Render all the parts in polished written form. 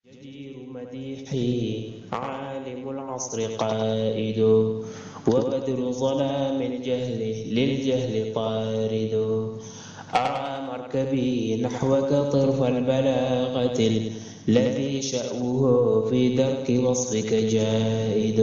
جدير مديحي عالم العصر قائد وبدر ظلام الجهل للجهل طارد أرى مركبي نحوك طرف البلاغة الذي شأوه في درك وصفك جائد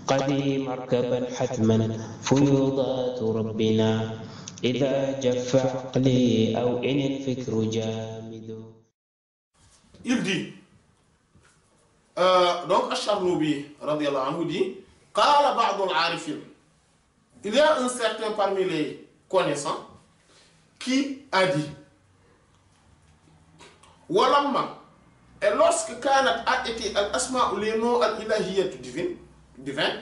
قدي مركبا حتما فيوضات ربنا إذا جف عقلي أو إن الفكر جامد. Il dit, donc Ash-Sharnubi, radiallahu anhu, dit, Qala ba'd al-arifin. Il y a un certain parmi les connaissants qui a dit, Walamma, et lorsque Kanat a été al-asma ou les noms al-ilahiyat divin,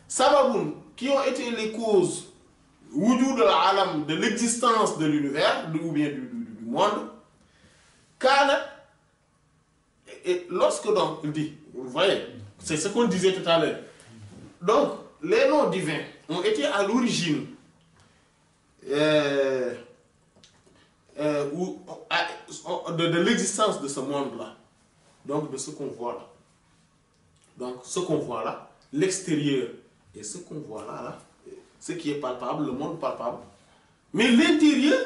Sababun, qui ont été les causes wujud al-alam, de l'existence de l'univers, ou bien du monde, Kanat, et lorsque donc, il dit, vous voyez, c'est ce qu'on disait tout à l'heure. Donc, les noms divins ont été à l'origine de l'existence de ce monde-là. Donc, de ce qu'on voit là. Donc, ce qu'on voit là, l'extérieur, et ce qu'on voit là, ce qui est palpable, le monde palpable. Mais l'intérieur,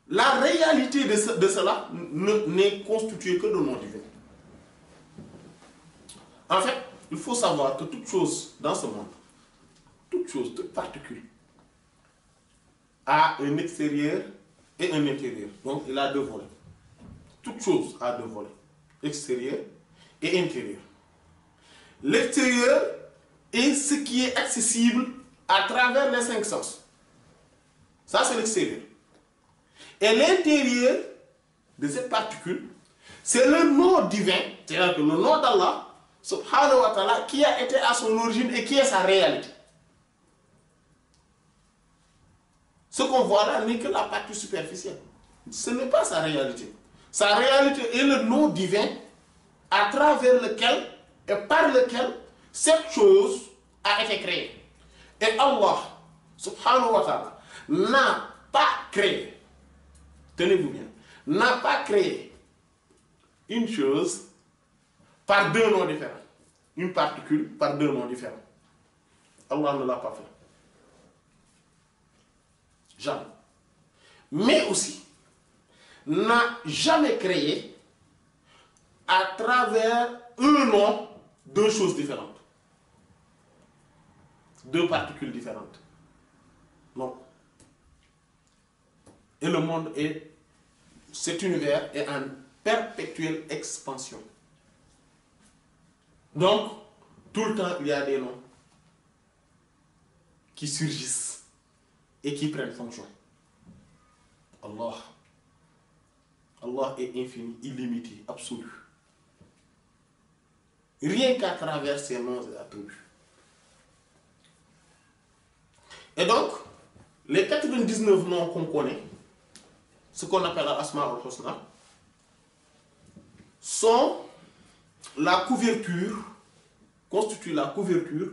la réalité de cela n'est constituée que de noms divins. En fait, il faut savoir que toute chose dans ce monde, toute chose, toute particule, a un extérieur et un intérieur. Donc, il a deux volets. Toute chose a deux volets, extérieur et intérieur. L'extérieur est ce qui est accessible à travers les cinq sens. Ça, c'est l'extérieur. Et l'intérieur de cette particule, c'est le nom divin, c'est-à-dire que le nom d'Allah, subhanahu wa ta'ala, qui a été à son origine et qui est sa réalité. Ce qu'on voit là n'est que la partie superficielle. Ce n'est pas sa réalité. Sa réalité est le nom divin à travers lequel et par lequel cette chose a été créée. Et Allah, subhanahu wa ta'ala, n'a pas créé, tenez-vous bien, n'a pas créé une chose par deux noms différents. Une particule par deux noms différents. Allah ne l'a pas fait. Jamais. Mais aussi, n'a jamais créé à travers un nom deux choses différentes. Deux particules différentes. Non. Et le monde est, cet univers est en perpétuelle expansion. Donc, tout le temps, il y a des noms qui surgissent et qui prennent fonction. Allah. Allah est infini, illimité, absolu. Rien qu'à travers ses noms et attributs. Et donc, les 99 noms qu'on connaît, ce qu'on appelle Asma al-Husna, sont la couverture, constitue la couverture,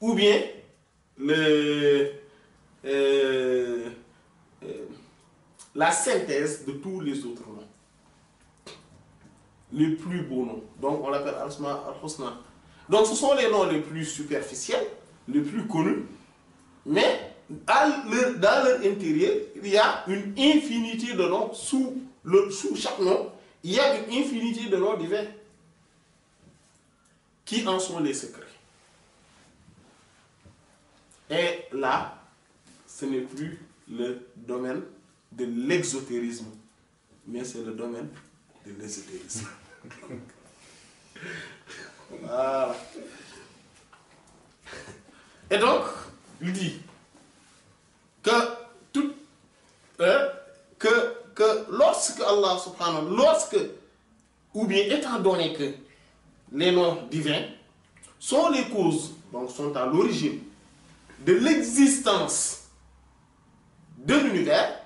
ou bien la synthèse de tous les autres noms. Les plus beaux noms. Donc on l'appelle Asma al-Husna. Donc ce sont les noms les plus superficiels, les plus connus, mais dans leur intérieur, il y a une infinité de noms. Sous chaque nom, il y a une infinité de noms divins. Qui en sont les secrets? Et là, ce n'est plus le domaine de l'exotérisme, mais c'est le domaine de l'ésotérisme. Voilà. Et donc, il dit que lorsque Allah subhanahu wa ta'ala, ou bien étant donné que les noms divins sont les causes, donc sont à l'origine de l'existence de l'univers,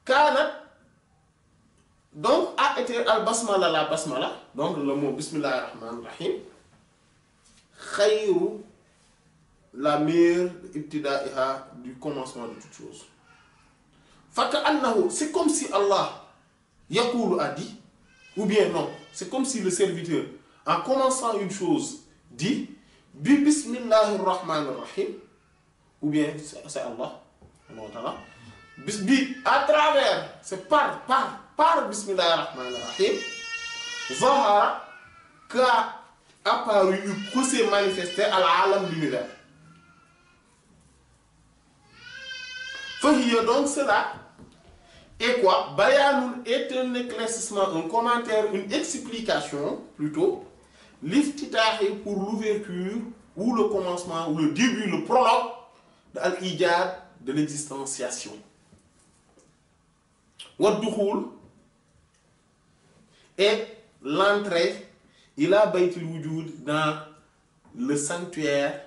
Kanat, donc a été al-basmala, la basmala, donc le mot bismillah ar-Rahman ar-Rahim, khayru, la meilleure ibtida'iha, du commencement de toute chose. Faka annahu, c'est comme si Allah yaqulu a dit, Ou bien non, c'est comme si le serviteur, en commençant une chose, dit Bi Bismillahir Rahmanir Rahim, ou bien c'est Allah, à travers, c'est par Bismillahir Rahmanir Rahim, Zahara, qu'a apparu, que s'est manifesté à l'alam de l'univers. Fahiya, donc cela est quoi? Bayanun est un éclaircissement, un commentaire, une explication plutôt, l'iftitahi pour l'ouverture, ou le commencement, ou le début, le prologue de al-ijad, de l'existenciation. Wad-dukhul est l'entrée, ila baytil wujud, dans le sanctuaire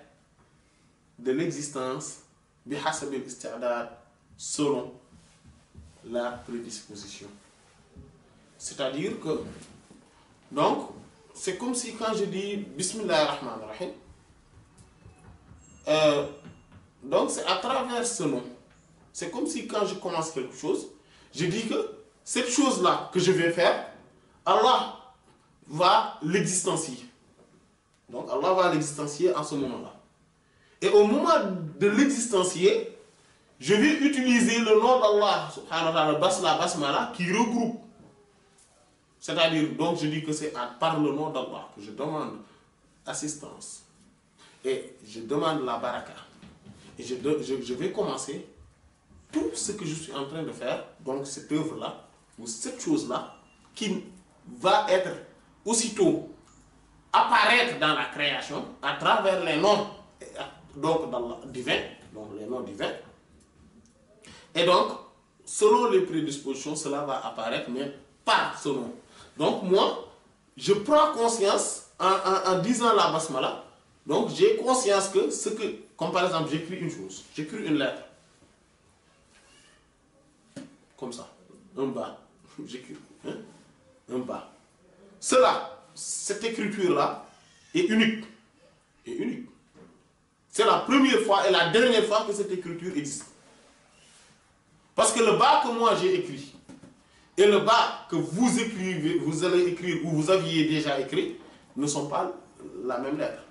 de l'existence, bi hasabil isti'dad, selon la prédisposition. C'est-à-dire que, donc, c'est comme si quand je dis Bismillahir Rahmanir Rahim, donc c'est à travers ce nom. C'est comme si quand je commence quelque chose, je dis que cette chose-là que je vais faire, Allah va l'existencier. Donc Allah va l'existencier en ce moment-là. Et au moment de l'existencier, je vais utiliser le nom d'Allah, subhanahu wa ta'ala, basmala, qui regroupe. C'est-à-dire, donc je dis que c'est par le nom d'Allah que je demande assistance. Et je demande la baraka. Et je vais commencer tout ce que je suis en train de faire, donc cette œuvre-là, ou cette chose-là, qui va être aussitôt apparaître dans la création à travers les noms donc divins, donc les noms divins. Et donc, selon les prédispositions, cela va apparaître, mais par ce nom. Donc moi, je prends conscience en disant la basmala. Donc j'ai conscience que ce que, comme par exemple, j'écris une chose, j'écris une lettre, comme ça, un bas, j'écris un bas. Cela, cette écriture-là est unique, C'est la première fois et la dernière fois que cette écriture existe. Parce que le bas que moi j'ai écrit et le bas que vous écrivez, vous allez écrire ou vous aviez déjà écrit, ne sont pas la même lettre.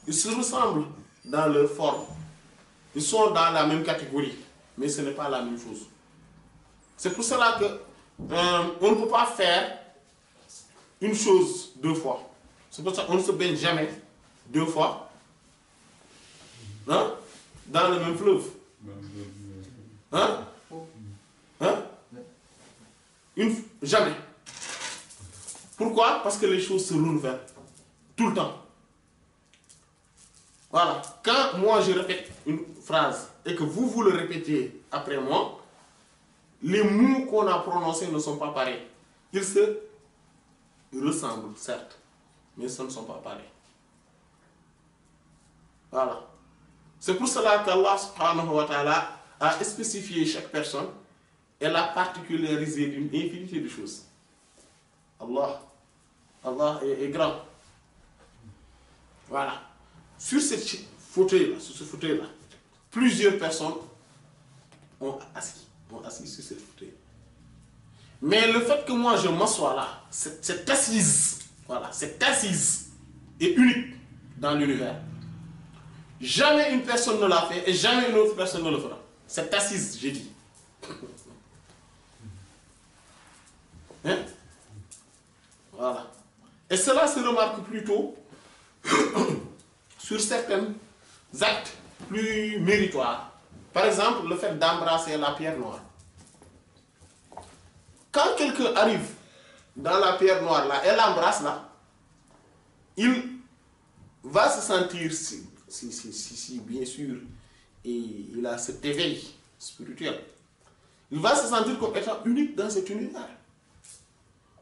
Ils se ressemblent dans leur forme. Ils sont dans la même catégorie, mais ce n'est pas la même chose. C'est pour cela que on ne peut pas faire une chose deux fois. C'est pour ça qu'on ne se baigne jamais deux fois dans le même fleuve. Jamais. Pourquoi? Parce que les choses se renouvellent tout le temps. Voilà. Quand moi je répète une phrase et que vous le répétez après moi, les mots qu'on a prononcés ne sont pas pareils. Ils se ressemblent, certes, mais ce ne sont pas pareils. Voilà. C'est pour cela qu'Allah subhanahu wa ta'ala a spécifié chaque personne et l'a particularisé d'une infinité de choses. Allah est grand. Voilà. Sur ce fauteuil-là, plusieurs personnes ont assis sur ce fauteuil. Mais le fait que moi je m'assois là, cette assise est unique dans l'univers. Jamais une personne ne l'a fait et jamais une autre personne ne le fera. Cette assise, j'ai dit. Voilà. Et cela se remarque plutôt sur certains actes plus méritoires. Par exemple, le fait d'embrasser la pierre noire. Quand quelqu'un arrive dans la pierre noire là, et l'embrasse là, il va se sentir, si bien sûr, et il a cet éveil spirituel, il va se sentir comme étant unique dans cet univers.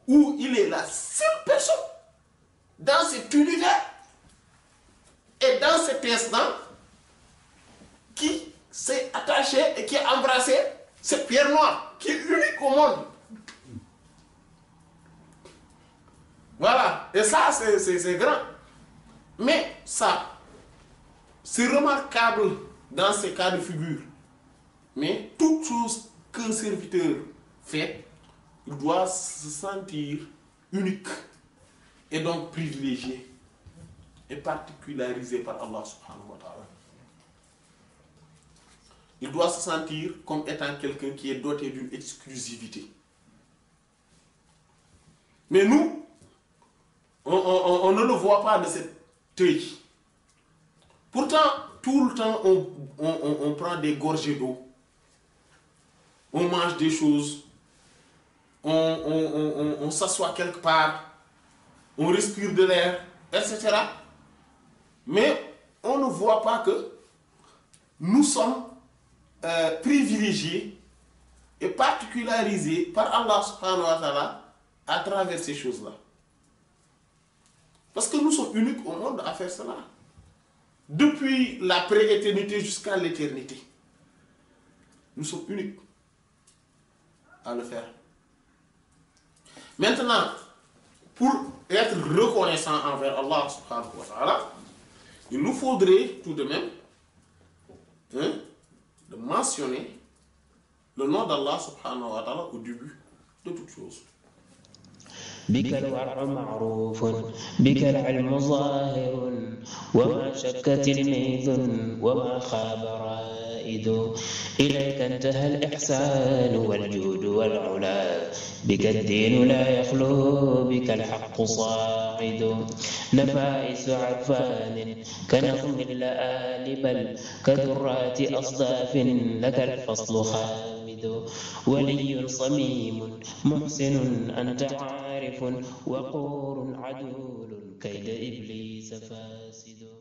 Où il est la seule personne dans cet univers et dans cet instant qui s'est attaché et qui a embrassé cette pierre noire qui est unique au monde. Voilà, et ça c'est grand. Mais ça, c'est remarquable dans ces cas de figure. Mais toute chose qu'un serviteur fait, il doit se sentir unique et donc privilégié et particularisé par Allah subhanahu wa ta'ala. Il doit se sentir comme étant quelqu'un qui est doté d'une exclusivité. Mais nous, on ne le voit pas de cet œil. Pourtant, tout le temps, on prend des gorgées d'eau. On mange des choses. On s'assoit quelque part. On respire de l'air, etc. Mais on ne voit pas que nous sommes privilégiés et particularisés par Allah subhanahu wa ta'ala à travers ces choses-là. Parce que nous sommes uniques au monde à faire cela. Depuis la prééternité jusqu'à l'éternité. Nous sommes uniques à le faire. Maintenant, pour être reconnaissant envers Allah subhanahu wa ta'ala, il nous faudrait tout de même de mentionner le nom d'Allah subhanahu wa ta'ala au début de toute chose. بك الورع معروف بك العلم ظاهر وما شك تلميذ وما خاب رائد إليك انتهى الإحسان والجود والعلا بك الدين لا يخلو بك الحق صاعد نفائس عرفان كنظم اللآل بل كذرات أصداف لك الفصل خامد ولي صميم محسن أنت عارف وقور عدول كيد إبليس فاسد